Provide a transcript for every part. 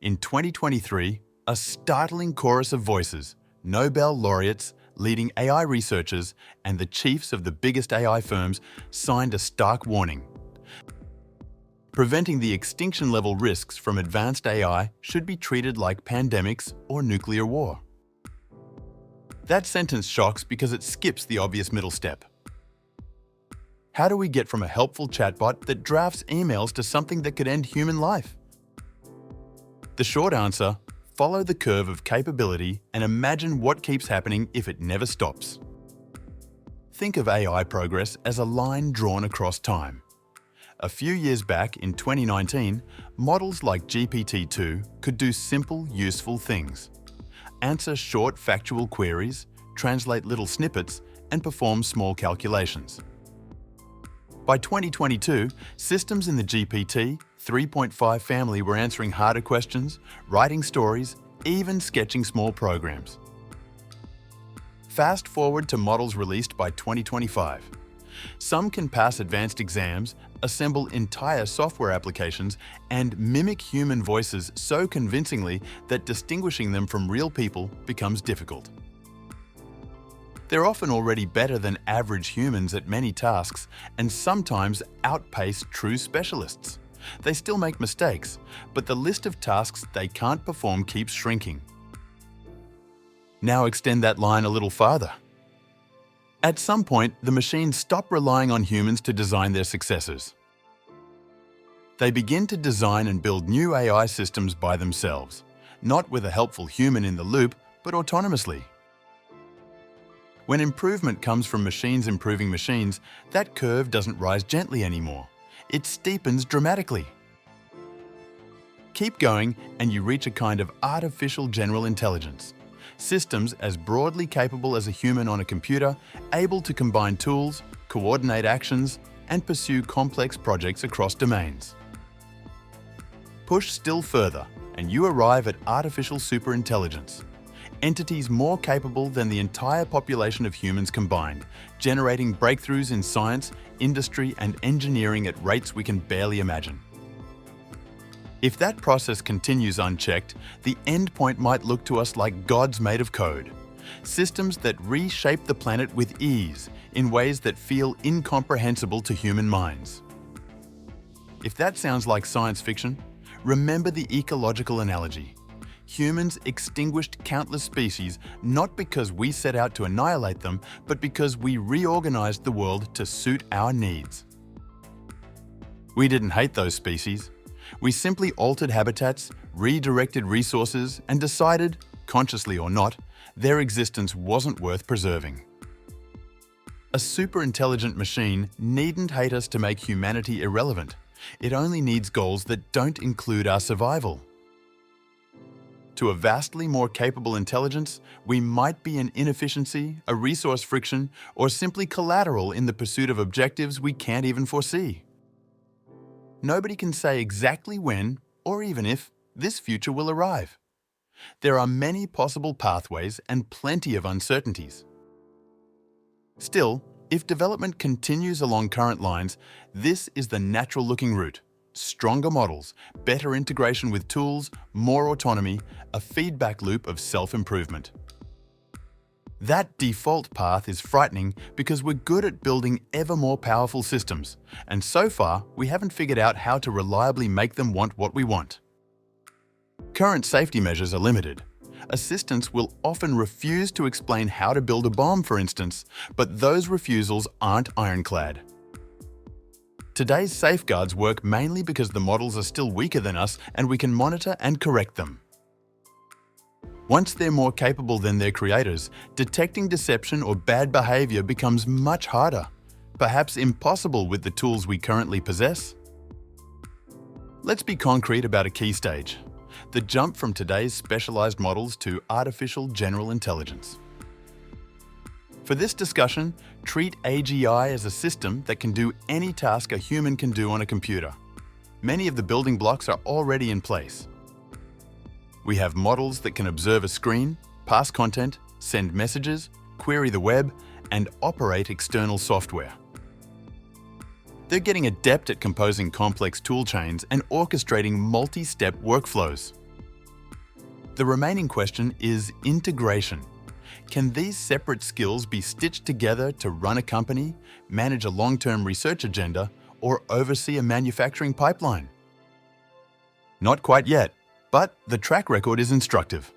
In 2023, a startling chorus of voices, Nobel laureates, leading AI researchers, and the chiefs of the biggest AI firms signed a stark warning. Preventing the extinction-level risks from advanced AI should be treated like pandemics or nuclear war. That sentence shocks because it skips the obvious middle step. How do we get from a helpful chatbot that drafts emails to something that could end human life? The short answer: follow the curve of capability and imagine what keeps happening if it never stops. Think of AI progress as a line drawn across time. A few years back, in 2019, models like GPT-2 could do simple, useful things. Answer short, factual queries, translate little snippets, and perform small calculations. By 2022, systems in the GPT 3.5 family were answering harder questions, writing stories, even sketching small programs. Fast forward to models released by 2025. Some can pass advanced exams, assemble entire software applications, and mimic human voices so convincingly that distinguishing them from real people becomes difficult. They're often already better than average humans at many tasks and sometimes outpace true specialists. They still make mistakes, but the list of tasks they can't perform keeps shrinking. Now extend that line a little farther. At some point, the machines stop relying on humans to design their successors. They begin to design and build new AI systems by themselves, not with a helpful human in the loop, but autonomously. When improvement comes from machines improving machines, that curve doesn't rise gently anymore. It steepens dramatically. Keep going and you reach a kind of artificial general intelligence. Systems as broadly capable as a human on a computer, able to combine tools, coordinate actions, and pursue complex projects across domains. Push still further, and you arrive at artificial superintelligence. Entities more capable than the entire population of humans combined, generating breakthroughs in science, industry, and engineering at rates we can barely imagine. If that process continues unchecked, the end point might look to us like gods made of code. Systems that reshape the planet with ease, in ways that feel incomprehensible to human minds. If that sounds like science fiction, remember the ecological analogy. Humans extinguished countless species not because we set out to annihilate them, but because we reorganized the world to suit our needs. We didn't hate those species. We simply altered habitats, redirected resources, and decided, consciously or not, their existence wasn't worth preserving. A superintelligent machine needn't hate us to make humanity irrelevant. It only needs goals that don't include our survival. To a vastly more capable intelligence, we might be an inefficiency, a resource friction, or simply collateral in the pursuit of objectives we can't even foresee. Nobody can say exactly when, or even if, this future will arrive. There are many possible pathways and plenty of uncertainties. Still, if development continues along current lines, this is the natural-looking route. Stronger models, better integration with tools, more autonomy, a feedback loop of self-improvement. That default path is frightening because we're good at building ever more powerful systems, and so far we haven't figured out how to reliably make them want what we want. Current safety measures are limited. Assistants will often refuse to explain how to build a bomb, for instance, but those refusals aren't ironclad. Today's safeguards work mainly because the models are still weaker than us and we can monitor and correct them. Once they're more capable than their creators, detecting deception or bad behavior becomes much harder, perhaps impossible with the tools we currently possess. Let's be concrete about a key stage: the jump from today's specialized models to artificial general intelligence. For this discussion, treat AGI as a system that can do any task a human can do on a computer. Many of the building blocks are already in place. We have models that can observe a screen, pass content, send messages, query the web, and operate external software. They're getting adept at composing complex tool chains and orchestrating multi-step workflows. The remaining question is integration. Can these separate skills be stitched together to run a company, manage a long-term research agenda, or oversee a manufacturing pipeline? Not quite yet, but the track record is instructive.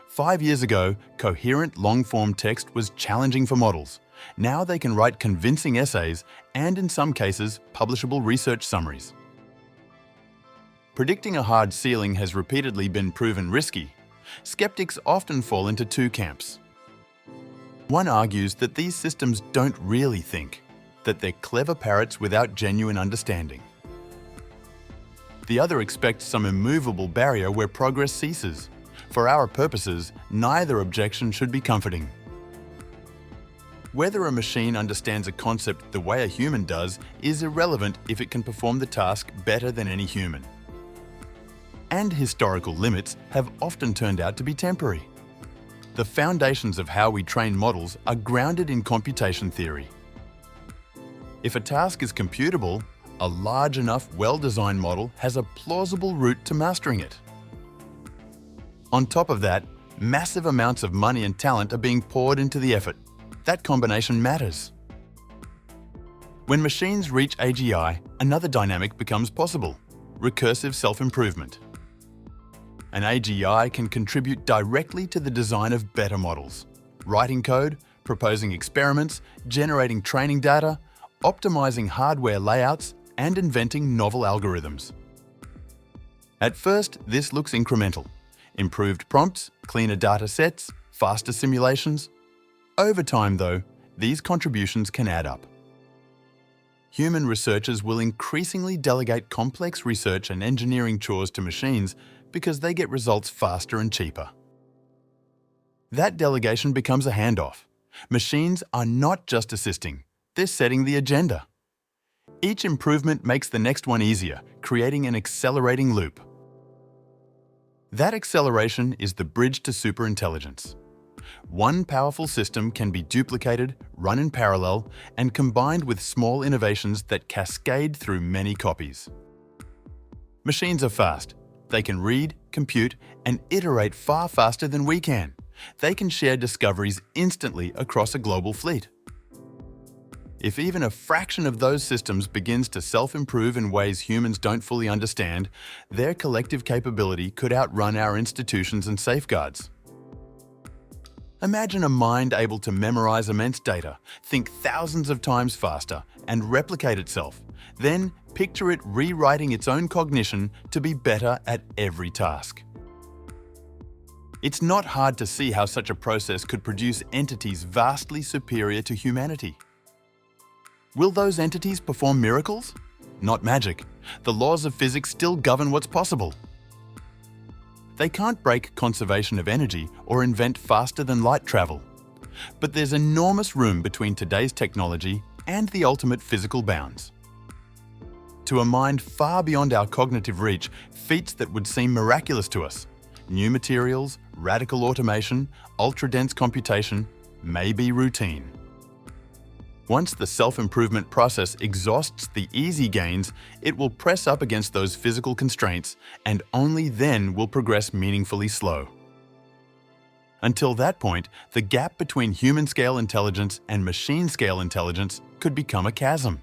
5 years ago, coherent long-form text was challenging for models. Now they can write convincing essays and, in some cases, publishable research summaries. Predicting a hard ceiling has repeatedly been proven risky. Skeptics often fall into two camps. One argues that these systems don't really think, that they're clever parrots without genuine understanding. The other expects some immovable barrier where progress ceases. For our purposes, neither objection should be comforting. Whether a machine understands a concept the way a human does is irrelevant if it can perform the task better than any human. And historical limits have often turned out to be temporary. The foundations of how we train models are grounded in computation theory. If a task is computable, a large enough, well-designed model has a plausible route to mastering it. On top of that, massive amounts of money and talent are being poured into the effort. That combination matters. When machines reach AGI, another dynamic becomes possible: recursive self-improvement. An AGI can contribute directly to the design of better models, writing code, proposing experiments, generating training data, optimizing hardware layouts, and inventing novel algorithms. At first, this looks incremental. Improved prompts, cleaner data sets, faster simulations. Over time, though, these contributions can add up. Human researchers will increasingly delegate complex research and engineering chores to machines because they get results faster and cheaper. That delegation becomes a handoff. Machines are not just assisting, they're setting the agenda. Each improvement makes the next one easier, creating an accelerating loop. That acceleration is the bridge to superintelligence. One powerful system can be duplicated, run in parallel, and combined with small innovations that cascade through many copies. Machines are fast. They can read, compute, and iterate far faster than we can. They can share discoveries instantly across a global fleet. If even a fraction of those systems begins to self-improve in ways humans don't fully understand, their collective capability could outrun our institutions and safeguards. Imagine a mind able to memorize immense data, think thousands of times faster, and replicate itself. Then picture it rewriting its own cognition to be better at every task. It's not hard to see how such a process could produce entities vastly superior to humanity. Will those entities perform miracles? Not magic. The laws of physics still govern what's possible. They can't break conservation of energy or invent faster than light travel. But there's enormous room between today's technology and the ultimate physical bounds. To a mind far beyond our cognitive reach, feats that would seem miraculous to us, new materials, radical automation, ultra-dense computation, may be routine. Once the self-improvement process exhausts the easy gains, it will press up against those physical constraints, and only then will progress meaningfully slow. Until that point, the gap between human-scale intelligence and machine-scale intelligence could become a chasm.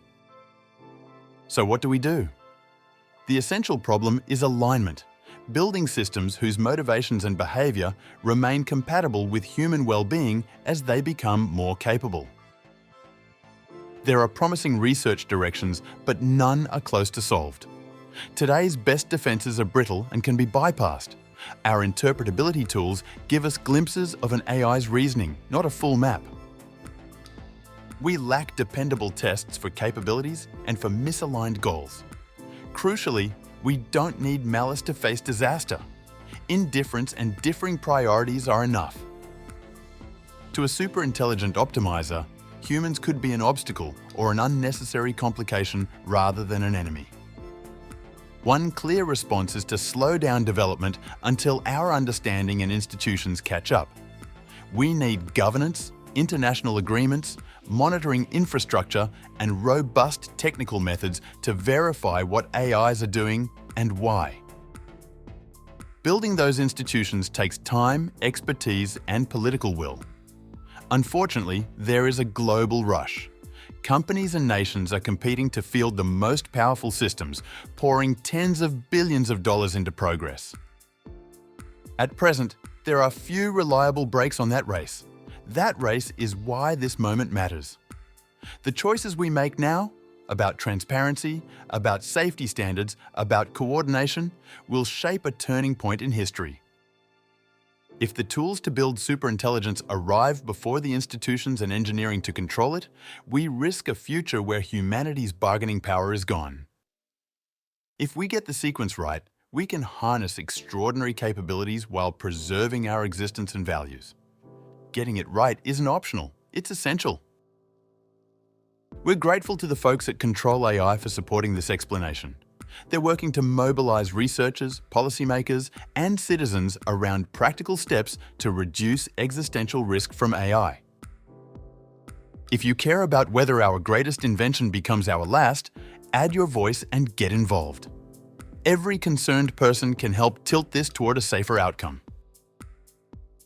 So what do we do? The essential problem is alignment, building systems whose motivations and behavior remain compatible with human well-being as they become more capable. There are promising research directions, but none are close to solved. Today's best defenses are brittle and can be bypassed. Our interpretability tools give us glimpses of an AI's reasoning, not a full map. We lack dependable tests for capabilities and for misaligned goals. Crucially, we don't need malice to face disaster. Indifference and differing priorities are enough. To a superintelligent optimizer, humans could be an obstacle or an unnecessary complication rather than an enemy. One clear response is to slow down development until our understanding and institutions catch up. We need governance, international agreements, monitoring infrastructure, and robust technical methods to verify what AIs are doing and why. Building those institutions takes time, expertise, and political will. Unfortunately, there is a global rush. Companies and nations are competing to field the most powerful systems, pouring tens of billions of dollars into progress. At present, there are few reliable brakes on that race. That race is why this moment matters. The choices we make now, about transparency, about safety standards, about coordination, will shape a turning point in history. If the tools to build superintelligence arrive before the institutions and engineering to control it, we risk a future where humanity's bargaining power is gone. If we get the sequence right, we can harness extraordinary capabilities while preserving our existence and values. Getting it right isn't optional, it's essential. We're grateful to the folks at Control AI for supporting this explanation. They're working to mobilize researchers, policymakers, and citizens around practical steps to reduce existential risk from AI. If you care about whether our greatest invention becomes our last, add your voice and get involved. Every concerned person can help tilt this toward a safer outcome.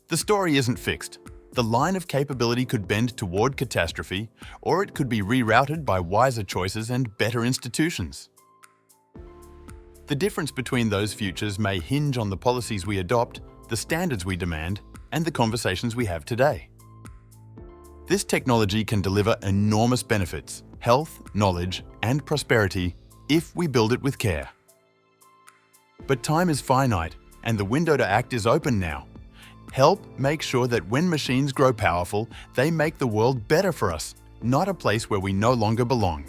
The story isn't fixed. The line of capability could bend toward catastrophe, or it could be rerouted by wiser choices and better institutions. The difference between those futures may hinge on the policies we adopt, the standards we demand, and the conversations we have today. This technology can deliver enormous benefits, health, knowledge, and prosperity if we build it with care. But time is finite, and the window to act is open now. Help make sure that when machines grow powerful, they make the world better for us, not a place where we no longer belong.